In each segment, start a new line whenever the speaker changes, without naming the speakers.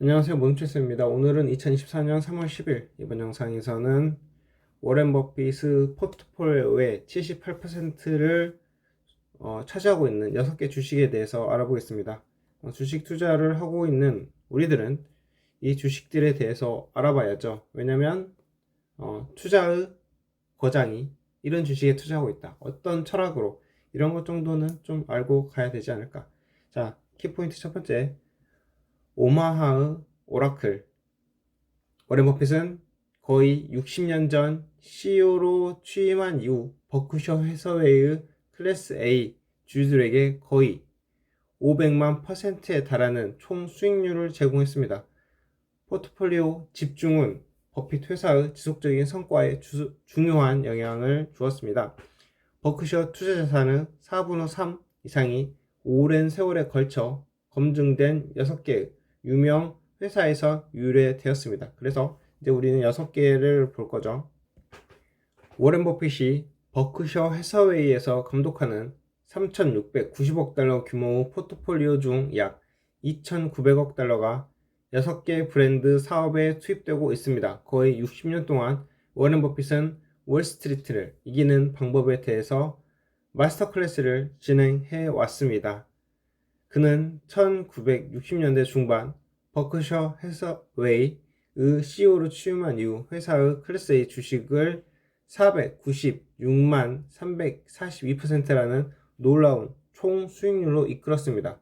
안녕하세요, 몬체스입니다. 오늘은 2024년 3월 10일 이번 영상에서는 워렌 버핏의 포트폴리오의 78%를 차지하고 있는 6개 주식에 대해서 알아보겠습니다. 주식 투자를 하고 있는 우리들은 이 주식들에 대해서 알아봐야죠. 왜냐면 투자의 거장이 이런 주식에 투자하고 있다. 어떤 철학으로 이런 것 정도는 좀 알고 가야 되지 않을까. 자, 키포인트 첫 번째, 오마하의 오라클. 워렌 버핏은 거의 60년 전 CEO로 취임한 이후 버크셔 해서웨이의 클래스 A 주주들에게 거의 500만 퍼센트에 달하는 총 수익률을 제공했습니다. 포트폴리오 집중은 버핏 회사의 지속적인 성과에 중요한 영향을 주었습니다. 버크셔 투자 자산의 4분의 3 이상이 오랜 세월에 걸쳐 검증된 6개의 유명 회사에서 유래되었습니다. 그래서 이제 우리는 6개를 볼 거죠. 워렌 버핏이 버크셔 해서웨이에서 감독하는 3,690억 달러 규모의 포트폴리오 중 약 2,900억 달러가 6개 브랜드 사업에 투입되고 있습니다. 거의 60년 동안 워렌 버핏은 월스트리트를 이기는 방법에 대해서 마스터 클래스를 진행해 왔습니다. 그는 1960년대 중반 버크셔 해서웨이의 CEO로 취임한 이후 회사의 클래스 A 주식을 496만 342%라는 놀라운 총 수익률로 이끌었습니다.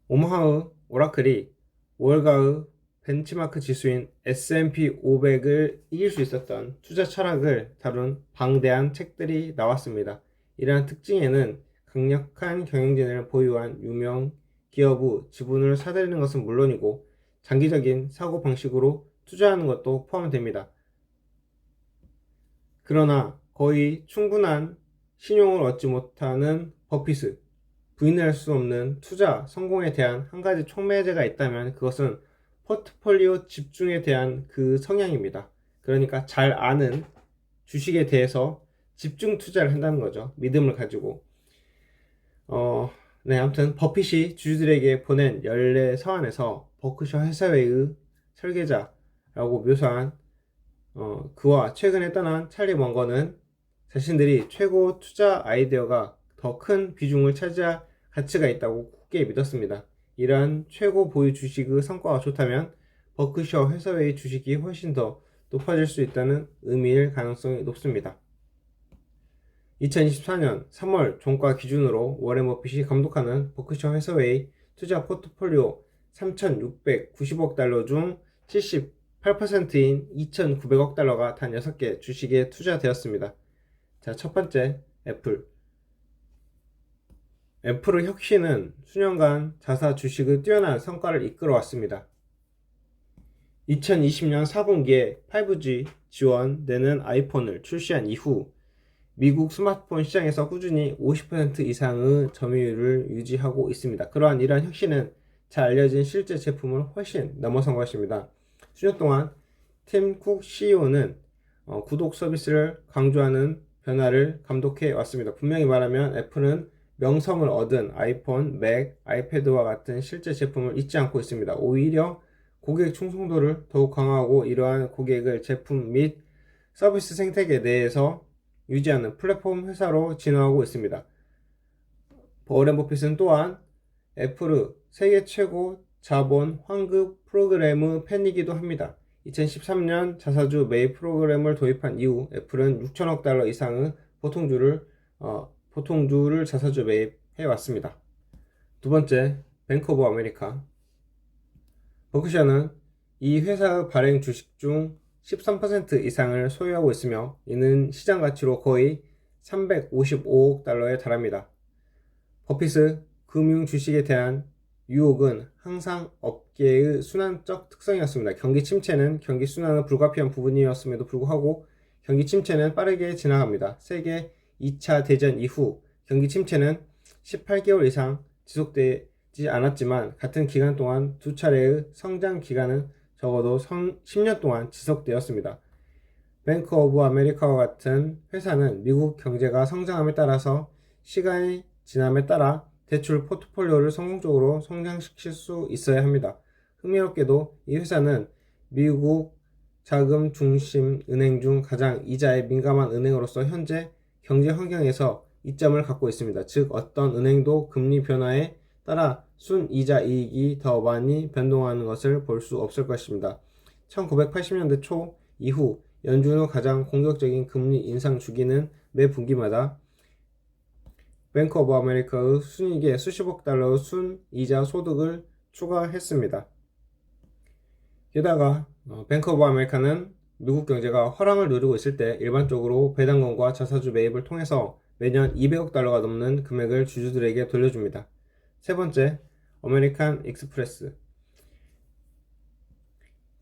오마하의 오라클이 월가의 벤치마크 지수인 S&P 500을 이길 수 있었던 투자 철학을 다룬 방대한 책들이 나왔습니다. 이러한 특징에는 강력한 경영진을 보유한 유명 기업의 지분을 사들이는 것은 물론이고 장기적인 사고 방식으로 투자하는 것도 포함됩니다. 그러나 거의 충분한 신용을 얻지 못하는 버핏의 부인할 수 없는 투자 성공에 대한 한 가지 촉매제가 있다면 그것은 포트폴리오 집중에 대한 그 성향입니다. 그러니까 잘 아는 주식에 대해서 집중 투자를 한다는 거죠. 믿음을 가지고. 네, 아무튼 버핏이 주주들에게 보낸 연례 서한에서 버크셔 해서웨이의 설계자라고 묘사한 그와 최근에 떠난 찰리 먼거는 자신들이 최고 투자 아이디어가 더 큰 비중을 차지할 가치가 있다고 굳게 믿었습니다. 이러한 최고 보유 주식의 성과가 좋다면 버크셔 해서웨이 주식이 훨씬 더 높아질 수 있다는 의미일 가능성이 높습니다. 2024년 3월 종가 기준으로 워렌 버핏이 감독하는 버크셔 해서웨이 투자 포트폴리오 3,690억 달러 중 78%인 2,900억 달러가 단 6개 주식에 투자되었습니다. 자, 첫 번째, 애플. 애플의 혁신은 수년간 자사 주식의 뛰어난 성과를 이끌어왔습니다. 2020년 4분기에 5G 지원되는 아이폰을 출시한 이후 미국 스마트폰 시장에서 꾸준히 50% 이상의 점유율을 유지하고 있습니다. 이러한 혁신은 잘 알려진 실제 제품을 훨씬 넘어선 것입니다. 수년 동안 팀 쿡 CEO는 구독 서비스를 강조하는 변화를 감독해 왔습니다. 분명히 말하면 애플은 명성을 얻은 아이폰, 맥, 아이패드와 같은 실제 제품을 잊지 않고 있습니다. 오히려 고객 충성도를 더욱 강화하고 이러한 고객을 제품 및 서비스 생태계 내에서 유지하는 플랫폼 회사로 진화하고 있습니다. 워렌 버핏은 또한 애플의 세계 최고 자본 환급 프로그램의 팬이기도 합니다. 2013년 자사주 매입 프로그램을 도입한 이후 애플은 6천억 달러 이상의 보통주를 자사주 매입해 왔습니다. 두 번째, 뱅크 오브 아메리카. 버크셔는 이 회사의 발행 주식 중 13% 이상을 소유하고 있으며 이는 시장 가치로 거의 355억 달러에 달합니다. 버핏의 금융 주식에 대한 유혹은 항상 업계의 순환적 특성이었습니다. 경기 침체는 경기 순환의 불가피한 부분이었음에도 불구하고 경기 침체는 빠르게 지나갑니다. 세계 2차 대전 이후 경기 침체는 18개월 이상 지속되지 않았지만 같은 기간 동안 두 차례의 성장 기간은 적어도 10년 동안 지속되었습니다. 뱅크 오브 아메리카와 같은 회사는 미국 경제가 성장함에 따라서 시간이 지남에 따라 대출 포트폴리오를 성공적으로 성장시킬 수 있어야 합니다. 흥미롭게도 이 회사는 미국 자금 중심 은행 중 가장 이자에 민감한 은행으로서 현재 경제 환경에서 이점을 갖고 있습니다. 즉 어떤 은행도 금리 변화에 따라 순이자 이익이 더 많이 변동하는 것을 볼 수 없을 것입니다. 1980년대 초 이후 연준 후 가장 공격적인 금리 인상 주기는 매 분기마다 뱅크 오브 아메리카의 순이익에 수십억 달러의 순이자 소득을 추가했습니다. 게다가 뱅크 오브 아메리카는 미국 경제가 화랑을 누리고 있을 때 일반적으로 배당금과 자사주 매입을 통해서 매년 200억 달러가 넘는 금액을 주주들에게 돌려줍니다. 세 번째, 아메리칸 익스프레스.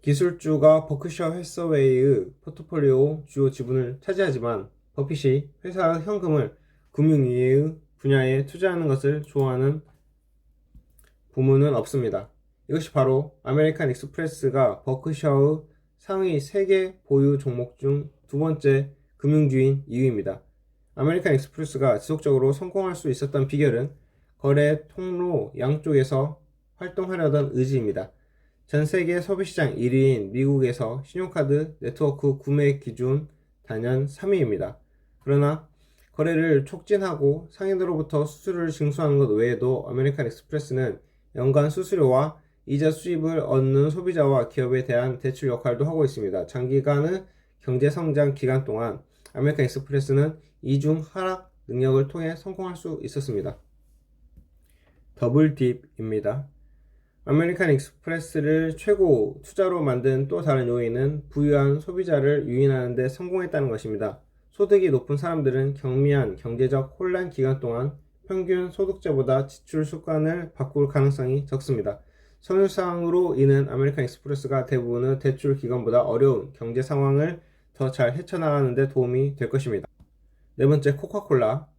기술주가 버크셔 해서웨이의 포트폴리오 주요 지분을 차지하지만 버핏이 회사의 현금을 금융위의 분야에 투자하는 것을 좋아하는 부문은 없습니다. 이것이 바로 아메리칸 익스프레스가 버크셔의 상위 3개 보유 종목 중 두 번째 금융주인 이유입니다. 아메리칸 익스프레스가 지속적으로 성공할 수 있었던 비결은 거래 통로 양쪽에서 활동하려던 의지입니다. 전 세계 소비시장 1위인 미국에서 신용카드 네트워크 구매 기준 단연 3위입니다. 그러나 거래를 촉진하고 상인으로부터 수수료를 징수하는 것 외에도 아메리칸 익스프레스는 연간 수수료와 이자 수입을 얻는 소비자와 기업에 대한 대출 역할도 하고 있습니다. 장기간의 경제 성장 기간 동안 아메리칸 익스프레스는 이중 하락 능력을 통해 성공할 수 있었습니다. 더블 딥입니다. 아메리칸 익스프레스를 최고 투자로 만든 또 다른 요인은 부유한 소비자를 유인하는 데 성공했다는 것입니다. 소득이 높은 사람들은 경미한 경제적 혼란 기간 동안 평균 소득자보다 지출 습관을 바꿀 가능성이 적습니다. 선율상으로 인한 아메리칸 익스프레스가 대부분의 대출 기관보다 어려운 경제 상황을 더 잘 헤쳐나가는 데 도움이 될 것입니다. 네 번째, 코카콜라.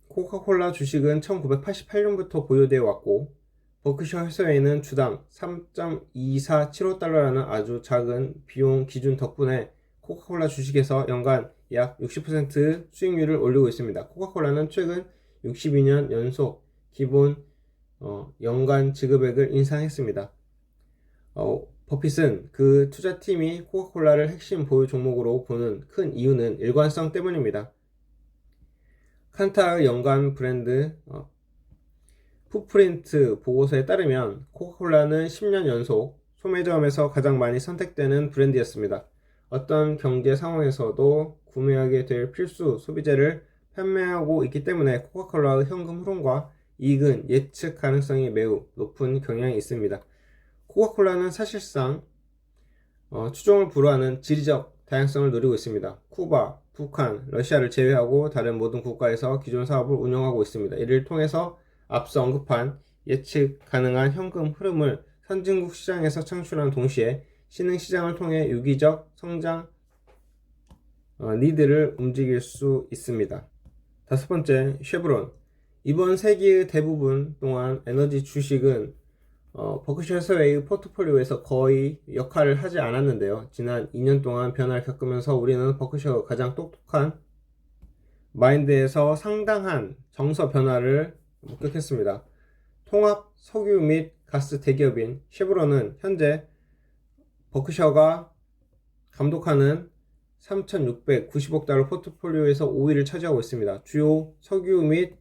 코카콜라 주식은 1988년부터 보유되어 왔고 버크셔 해서웨이는 주당 3.2475달러라는 아주 작은 비용 기준 덕분에 코카콜라 주식에서 연간 약 60% 수익률을 올리고 있습니다. 코카콜라는 최근 62년 연속 기본 연간 지급액을 인상했습니다. 버핏은 그 투자팀이 코카콜라를 핵심 보유 종목으로 보는 큰 이유는 일관성 때문입니다. 칸타의 연간 브랜드 풋프린트 보고서에 따르면 코카콜라는 10년 연속 소매점에서 가장 많이 선택되는 브랜드였습니다. 어떤 경제 상황에서도 구매하게 될 필수 소비재를 판매하고 있기 때문에 코카콜라의 현금 흐름과 이익은 예측 가능성이 매우 높은 경향이 있습니다. 코카콜라는 사실상 추종을 불허하는 지리적 다양성을 누리고 있습니다. 쿠바, 북한, 러시아를 제외하고 다른 모든 국가에서 기존 사업을 운영하고 있습니다. 이를 통해서 앞서 언급한 예측 가능한 현금 흐름을 선진국 시장에서 창출하는 동시에 신흥 시장을 통해 유기적 성장 리드를 움직일 수 있습니다. 다섯 번째, 쉐브론. 이번 세기의 대부분 동안 에너지 주식은 버크셔 해서웨이 포트폴리오에서 거의 역할을 하지 않았는데요. 지난 2년 동안 변화를 겪으면서 우리는 버크셔가 가장 똑똑한 마인드에서 상당한 정서 변화를 목격했습니다. 통합 석유 및 가스 대기업인 쉐브론은 현재 버크셔가 감독하는 3,690억 달러 포트폴리오에서 5위를 차지하고 있습니다. 주요 석유 및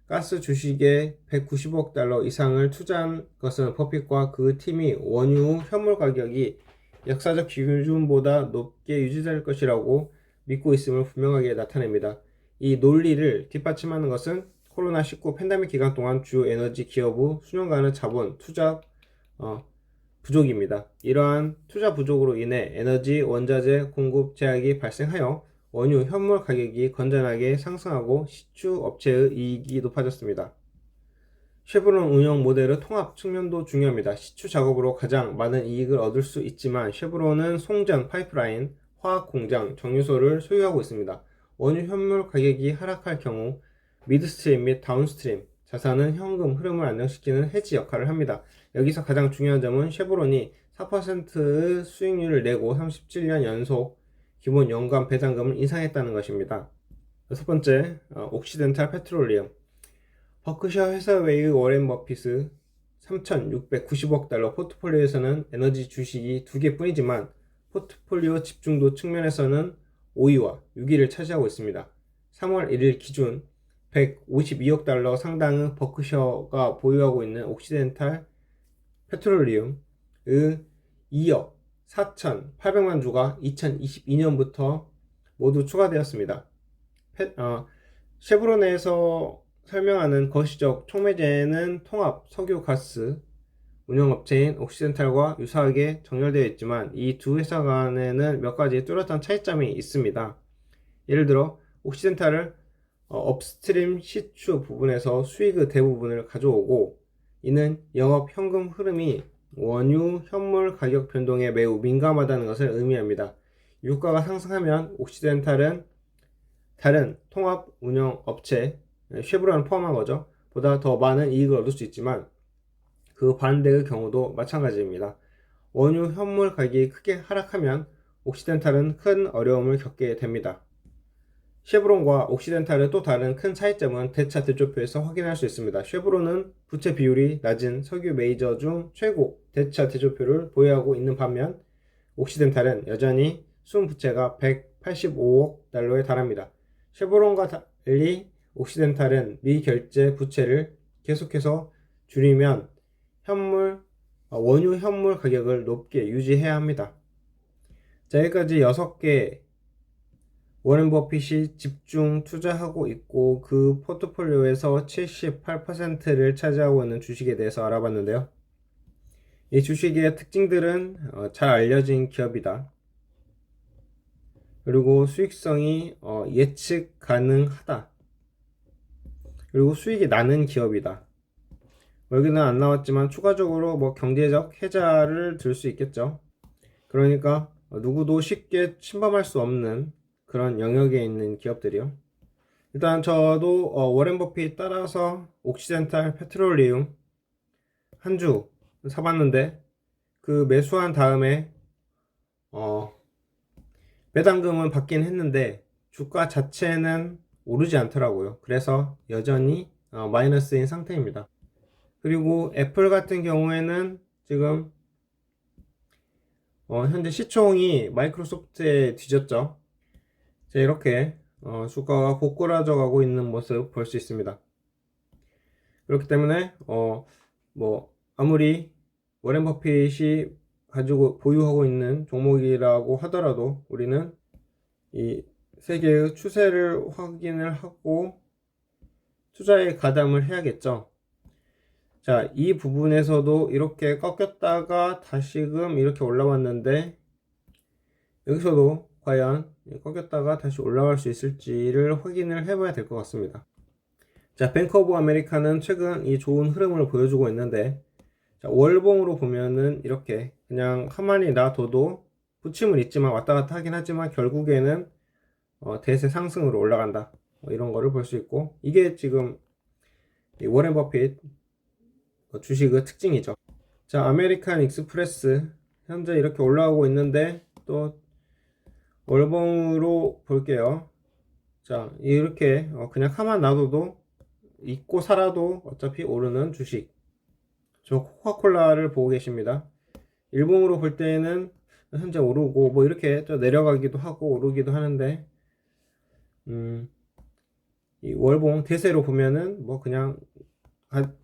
가스 주식에 190억 달러 이상을 투자한 것은 버핏과 그 팀이 원유 현물 가격이 역사적 기준보다 높게 유지될 것이라고 믿고 있음을 분명하게 나타냅니다. 이 논리를 뒷받침하는 것은 코로나19 팬데믹 기간 동안 주요 에너지 기업의 수년간의 자본 투자 부족입니다. 이러한 투자 부족으로 인해 에너지 원자재 공급 제약이 발생하여 원유 현물 가격이 건전하게 상승하고 시추 업체의 이익이 높아졌습니다. 쉐브론 운영 모델의 통합 측면도 중요합니다. 시추 작업으로 가장 많은 이익을 얻을 수 있지만 쉐브론은 송전, 파이프라인, 화학 공장, 정유소를 소유하고 있습니다. 원유 현물 가격이 하락할 경우 미드스트림 및 다운스트림 자산은 현금 흐름을 안정시키는 헤지 역할을 합니다. 여기서 가장 중요한 점은 쉐브론이 4%의 수익률을 내고 37년 연속 기본 연간 배당금을 인상했다는 것입니다. 여섯 번째, 옥시덴탈 페트롤리엄. 버크셔 해서웨이의 워렌 버핏의 3,690억 달러. 포트폴리오에서는 에너지 주식이 2개뿐이지만 포트폴리오 집중도 측면에서는 5위와 6위를 차지하고 있습니다. 3월 1일 기준 152억 달러 상당의 버크셔가 보유하고 있는 옥시덴탈 페트롤리움의 2억 4,800만 주가 2022년부터 모두 추가되었습니다. 쉐브론에서 설명하는 거시적 촉매제는 통합 석유 가스 운영업체인 옥시덴탈과 유사하게 정렬되어 있지만 이 두 회사 간에는 몇 가지 뚜렷한 차이점이 있습니다. 예를 들어 옥시덴탈을 업스트림 시추 부분에서 수익의 대부분을 가져오고, 이는 영업 현금 흐름이 원유 현물 가격 변동에 매우 민감하다는 것을 의미합니다. 유가가 상승하면 옥시덴탈은 다른 통합 운영 업체, 쉐브론을 포함한 거죠, 보다 더 많은 이익을 얻을 수 있지만 그 반대의 경우도 마찬가지입니다. 원유 현물 가격이 크게 하락하면 옥시덴탈은 큰 어려움을 겪게 됩니다. 쉐브론과 옥시덴탈의 또 다른 큰 차이점은 대차 대조표에서 확인할 수 있습니다. 쉐브론은 부채 비율이 낮은 석유 메이저 중 최고 대차 대조표를 보유하고 있는 반면 옥시덴탈은 여전히 순부채가 185억 달러에 달합니다. 쉐브론과 달리 옥시덴탈은 미결제 부채를 계속해서 줄이면 원유 현물 가격을 높게 유지해야 합니다. 자, 여기까지 6개 워렌 버핏이 집중 투자하고 있고 그 포트폴리오에서 78%를 차지하고 있는 주식에 대해서 알아봤는데요. 이 주식의 특징들은 잘 알려진 기업이다. 그리고 수익성이 예측 가능하다. 그리고 수익이 나는 기업이다. 여기는 안 나왔지만 추가적으로 경제적 해자를 들 수 있겠죠. 그러니까 누구도 쉽게 침범할 수 없는 그런 영역에 있는 기업들이요. 일단 저도 워렌 버핏 따라서 옥시덴탈 페트롤리움 한 주 사봤는데 그 매수한 다음에 배당금은 받긴 했는데 주가 자체는 오르지 않더라고요. 그래서 여전히 마이너스인 상태입니다. 그리고 애플 같은 경우에는 지금 현재 시총이 마이크로소프트에 뒤졌죠. 자, 이렇게 주가가 고꾸라져 가고 있는 모습 볼 수 있습니다. 그렇기 때문에 아무리 워렌 버핏이 가지고 보유하고 있는 종목이라고 하더라도 우리는 이 세계의 추세를 확인을 하고 투자에 가담을 해야겠죠. 자, 이 부분에서도 이렇게 꺾였다가 다시금 이렇게 올라왔는데 여기서도 과연 꺾였다가 다시 올라갈 수 있을지를 확인을 해봐야 될 것 같습니다. 자, 뱅크 오브 아메리카는 최근 이 좋은 흐름을 보여주고 있는데, 자, 월봉으로 보면은 이렇게 그냥 가만히 놔둬도 부침은 있지만 왔다 갔다 하긴 하지만 결국에는 대세 상승으로 올라간다, 이런 거를 볼 수 있고, 이게 지금 이 워렌 버핏 주식의 특징이죠. 자, 아메리칸 익스프레스 현재 이렇게 올라오고 있는데 또 월봉으로 볼게요. 자, 이렇게 그냥 가만 놔둬도 잊고 살아도 어차피 오르는 주식. 저 코카콜라를 보고 계십니다. 일봉으로 볼 때는 현재 오르고 이렇게 또 내려가기도 하고 오르기도 하는데 이 월봉 대세로 보면은 그냥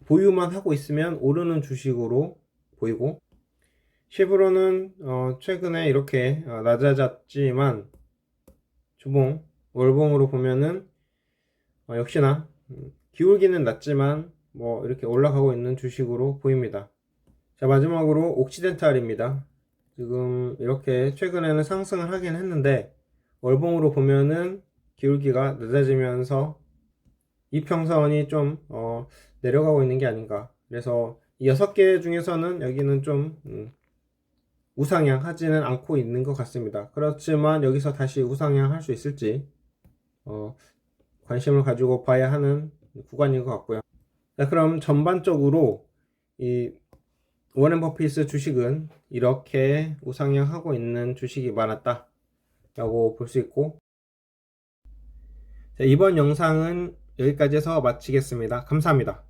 보유만 하고 있으면 오르는 주식으로 보이고, 쉐브론은 최근에 이렇게 낮아졌지만 주봉 월봉으로 보면은 역시나 기울기는 낮지만 이렇게 올라가고 있는 주식으로 보입니다. 자, 마지막으로 옥시덴탈입니다. 지금 이렇게 최근에는 상승을 하긴 했는데 월봉으로 보면은 기울기가 낮아지면서 이평선이 좀 내려가고 있는 게 아닌가. 그래서 이 6개 중에서는 여기는 좀 우상향 하지는 않고 있는 것 같습니다. 그렇지만 여기서 다시 우상향 할 수 있을지 관심을 가지고 봐야 하는 구간인 것 같고요. 자, 그럼 전반적으로 이 워렌 버핏의 주식은 이렇게 우상향하고 있는 주식이 많았다 라고 볼 수 있고, 자, 이번 영상은 여기까지 해서 마치겠습니다. 감사합니다.